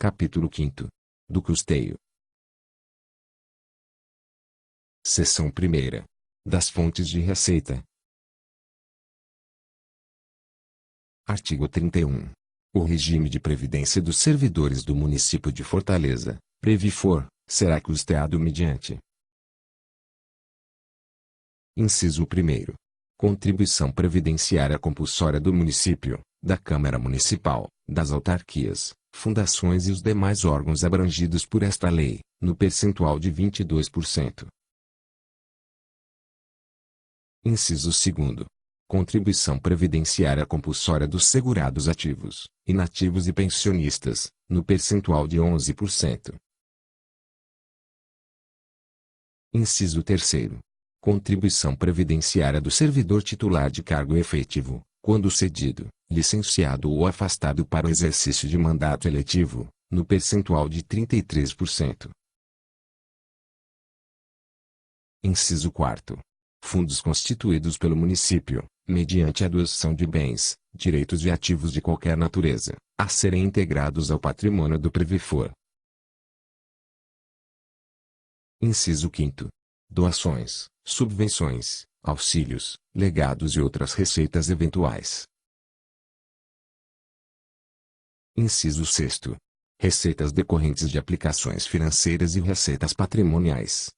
Capítulo 5º. Do custeio. Seção 1ª. Das fontes de receita. Artigo 31. O regime de previdência dos servidores do município de Fortaleza, Previfor, será custeado mediante: Inciso 1º. Contribuição previdenciária compulsória do município, da Câmara Municipal, das autarquias, fundações e os demais órgãos abrangidos por esta lei, no percentual de 22%. Inciso 2º. Contribuição previdenciária compulsória dos segurados ativos, inativos e pensionistas, no percentual de 11%. Inciso 3º. Contribuição previdenciária do servidor titular de cargo efetivo, quando cedido, licenciado ou afastado para o exercício de mandato eletivo, no percentual de 33%. Inciso 4º. Fundos constituídos pelo município, mediante a doação de bens, direitos e ativos de qualquer natureza, a serem integrados ao patrimônio do Previfor. Inciso 5º. Doações, subvenções, auxílios, legados e outras receitas eventuais. Inciso 6º. Receitas decorrentes de aplicações financeiras e receitas patrimoniais.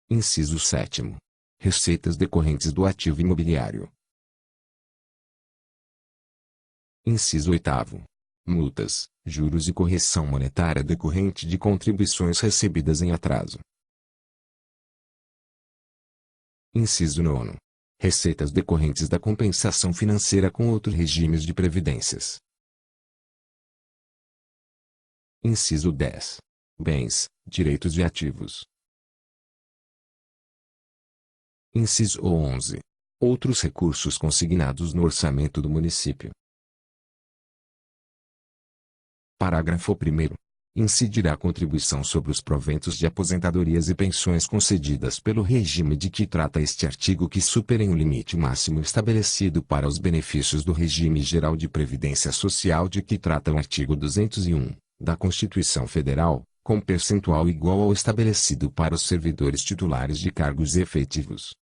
Inciso 7º. Receitas decorrentes do ativo imobiliário. Inciso 8º. Multas, juros e correção monetária decorrente de contribuições recebidas em atraso. Inciso 9º. Receitas decorrentes da compensação financeira com outros regimes de previdências. Inciso 10. Bens, direitos e ativos. Inciso 11. Outros recursos consignados no orçamento do município. Parágrafo 1º. Incidirá a contribuição sobre os proventos de aposentadorias e pensões concedidas pelo regime de que trata este artigo que superem o limite máximo estabelecido para os benefícios do regime geral de previdência social de que trata o artigo 201, da Constituição Federal, com percentual igual ao estabelecido para os servidores titulares de cargos efetivos.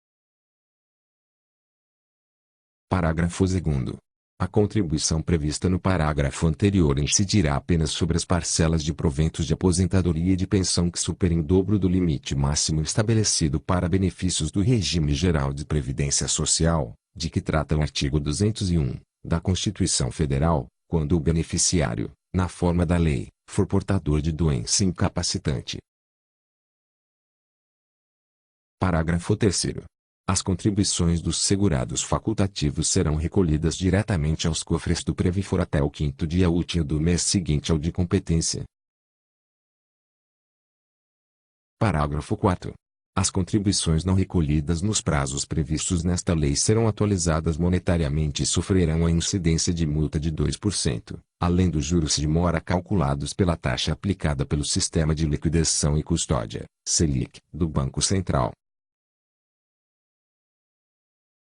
Parágrafo 2º. A contribuição prevista no parágrafo anterior incidirá apenas sobre as parcelas de proventos de aposentadoria e de pensão que superem o dobro do limite máximo estabelecido para benefícios do regime geral de previdência social, de que trata o artigo 201, da Constituição Federal, quando o beneficiário, na forma da lei, for portador de doença incapacitante. Parágrafo 3º. As contribuições dos segurados facultativos serão recolhidas diretamente aos cofres do Previfor até o 5º dia útil do mês seguinte ao de competência. Parágrafo 4º. As contribuições não recolhidas nos prazos previstos nesta lei serão atualizadas monetariamente e sofrerão a incidência de multa de 2%, além dos juros de mora calculados pela taxa aplicada pelo Sistema de Liquidação e Custódia, Selic, do Banco Central.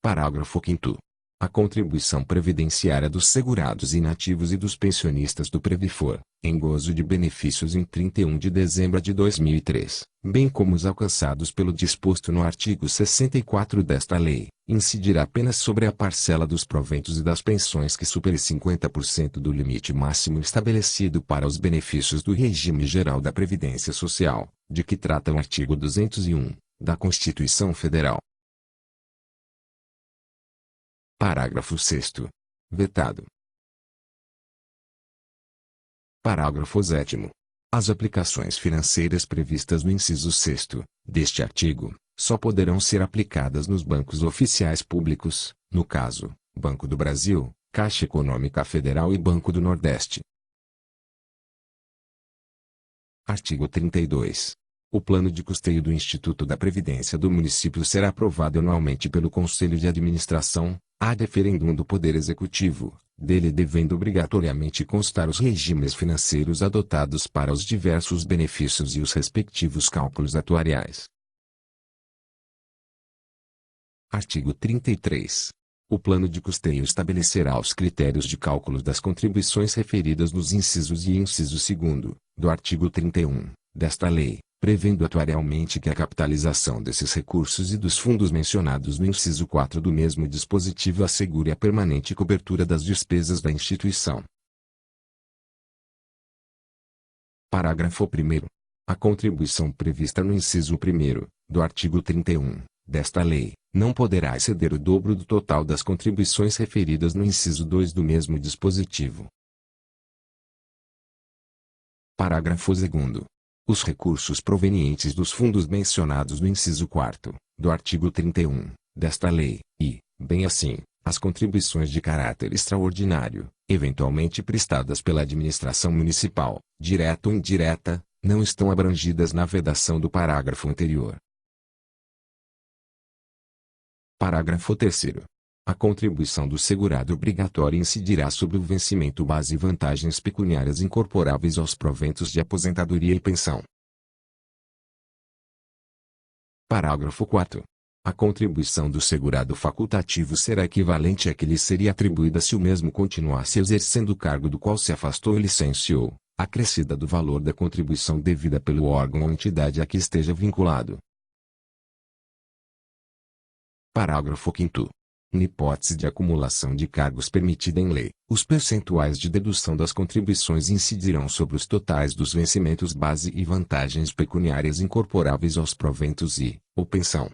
Parágrafo 5º. A contribuição previdenciária dos segurados inativos e dos pensionistas do Previfor, em gozo de benefícios em 31 de dezembro de 2003, bem como os alcançados pelo disposto no artigo 64 desta lei, incidirá apenas sobre a parcela dos proventos e das pensões que supere 50% do limite máximo estabelecido para os benefícios do regime geral da Previdência Social, de que trata o artigo 201, da Constituição Federal. Parágrafo 6º. Vetado. Parágrafo 7º. As aplicações financeiras previstas no inciso 6º deste artigo só poderão ser aplicadas nos bancos oficiais públicos, no caso, Banco do Brasil, Caixa Econômica Federal e Banco do Nordeste. Artigo 32. O plano de custeio do Instituto da Previdência do município será aprovado anualmente pelo Conselho de Administração, a referendum do Poder Executivo, dele devendo obrigatoriamente constar os regimes financeiros adotados para os diversos benefícios e os respectivos cálculos atuariais. Artigo 33. O plano de custeio estabelecerá os critérios de cálculo das contribuições referidas nos incisos e inciso 2º, do artigo 31, desta lei, prevendo atuarialmente que a capitalização desses recursos e dos fundos mencionados no inciso 4 do mesmo dispositivo assegure a permanente cobertura das despesas da instituição. Parágrafo 1º. A contribuição prevista no inciso 1º, do artigo 31, desta lei, não poderá exceder o dobro do total das contribuições referidas no inciso 2 do mesmo dispositivo. Parágrafo 2º. Os recursos provenientes dos fundos mencionados no inciso 4º, do artigo 31, desta lei, e, bem assim, as contribuições de caráter extraordinário, eventualmente prestadas pela administração municipal, direta ou indireta, não estão abrangidas na vedação do parágrafo anterior. Parágrafo 3º. A contribuição do segurado obrigatório incidirá sobre o vencimento base e vantagens pecuniárias incorporáveis aos proventos de aposentadoria e pensão. Parágrafo 4º. A contribuição do segurado facultativo será equivalente à que lhe seria atribuída se o mesmo continuasse exercendo o cargo do qual se afastou e licenciou, acrescida do valor da contribuição devida pelo órgão ou entidade a que esteja vinculado. Parágrafo 5º. Na hipótese de acumulação de cargos permitida em lei, os percentuais de dedução das contribuições incidirão sobre os totais dos vencimentos base e vantagens pecuniárias incorporáveis aos proventos e, ou pensão.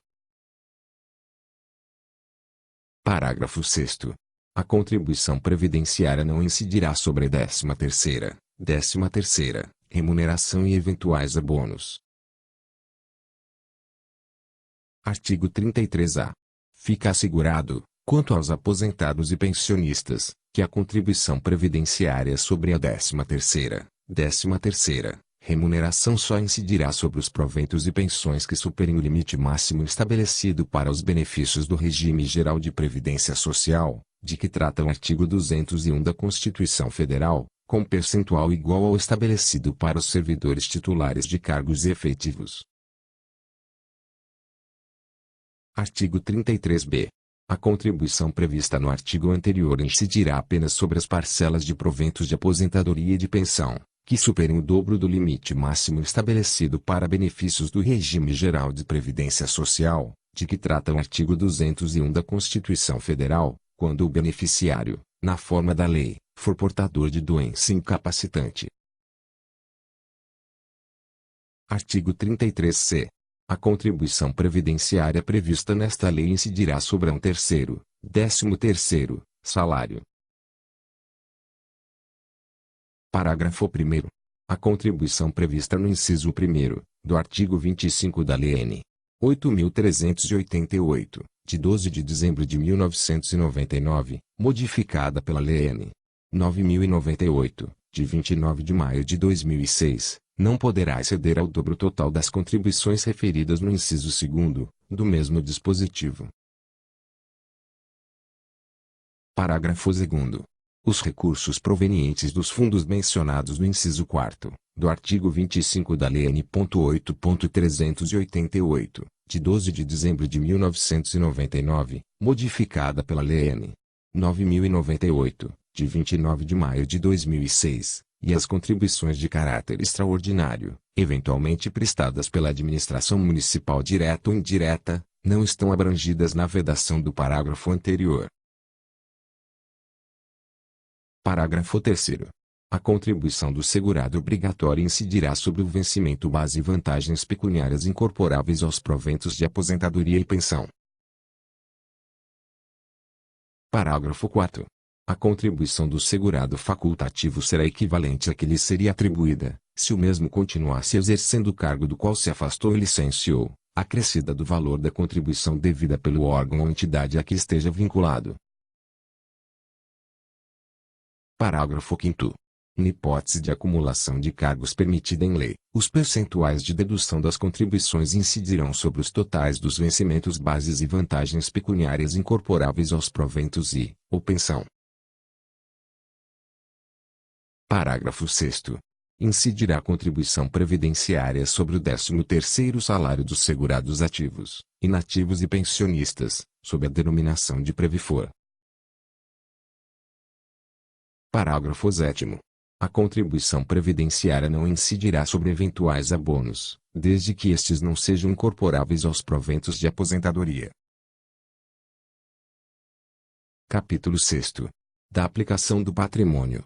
Parágrafo 6º. A contribuição previdenciária não incidirá sobre a 13ª, remuneração e eventuais abonos. Artigo 33-A. Fica assegurado, quanto aos aposentados e pensionistas, que a contribuição previdenciária sobre a 13ª, remuneração só incidirá sobre os proventos e pensões que superem o limite máximo estabelecido para os benefícios do regime geral de previdência social, de que trata o artigo 201 da Constituição Federal, com percentual igual ao estabelecido para os servidores titulares de cargos efetivos. Artigo 33-B. A contribuição prevista no artigo anterior incidirá apenas sobre as parcelas de proventos de aposentadoria e de pensão, que superem o dobro do limite máximo estabelecido para benefícios do regime geral de previdência social, de que trata o artigo 201 da Constituição Federal, quando o beneficiário, na forma da lei, for portador de doença incapacitante. Artigo 33-C. A contribuição previdenciária prevista nesta lei incidirá sobre um 13º salário. Parágrafo 1º. A contribuição prevista no inciso 1º, do artigo 25 da Lei N. 8.388, de 12 de dezembro de 1999, modificada pela Lei N. 9.098, de 29 de maio de 2006, não poderá exceder ao dobro total das contribuições referidas no inciso 2º, do mesmo dispositivo. Parágrafo 2º. Os recursos provenientes dos fundos mencionados no inciso 4º, do artigo 25 da Lei N. 8.388, de 12 de dezembro de 1999, modificada pela Lei N. 9.098, de 29 de maio de 2006, e as contribuições de caráter extraordinário, eventualmente prestadas pela administração municipal direta ou indireta, não estão abrangidas na vedação do parágrafo anterior. Parágrafo 3º. A contribuição do segurado obrigatório incidirá sobre o vencimento base e vantagens pecuniárias incorporáveis aos proventos de aposentadoria e pensão. Parágrafo 4º. A contribuição do segurado facultativo será equivalente à que lhe seria atribuída, se o mesmo continuasse exercendo o cargo do qual se afastou e licenciou, acrescida do valor da contribuição devida pelo órgão ou entidade a que esteja vinculado. Parágrafo 5º. Na hipótese de acumulação de cargos permitida em lei, os percentuais de dedução das contribuições incidirão sobre os totais dos vencimentos bases e vantagens pecuniárias incorporáveis aos proventos e, ou pensão. Parágrafo 6º. Incidirá a contribuição previdenciária sobre o 13º salário dos segurados ativos, inativos e pensionistas, sob a denominação de Previfor, Parágrafo 7º. A contribuição previdenciária não incidirá sobre eventuais abonos, desde que estes não sejam incorporáveis aos proventos de aposentadoria. Capítulo 6º. Da aplicação do patrimônio.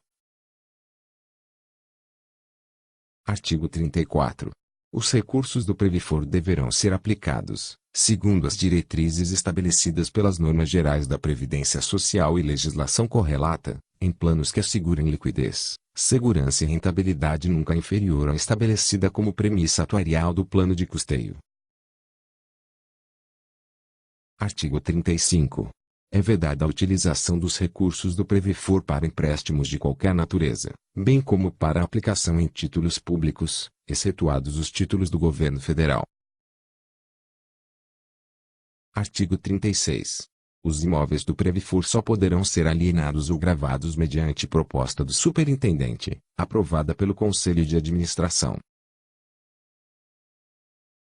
Artigo 34. Os recursos do Previfor deverão ser aplicados, segundo as diretrizes estabelecidas pelas normas gerais da Previdência Social e legislação correlata, em planos que assegurem liquidez, segurança e rentabilidade nunca inferior à estabelecida como premissa atuarial do plano de custeio. Artigo 35. É vedada a utilização dos recursos do Previfor para empréstimos de qualquer natureza, bem como para aplicação em títulos públicos, excetuados os títulos do Governo Federal. Artigo 36. Os imóveis do Previfor só poderão ser alienados ou gravados mediante proposta do superintendente, aprovada pelo Conselho de Administração.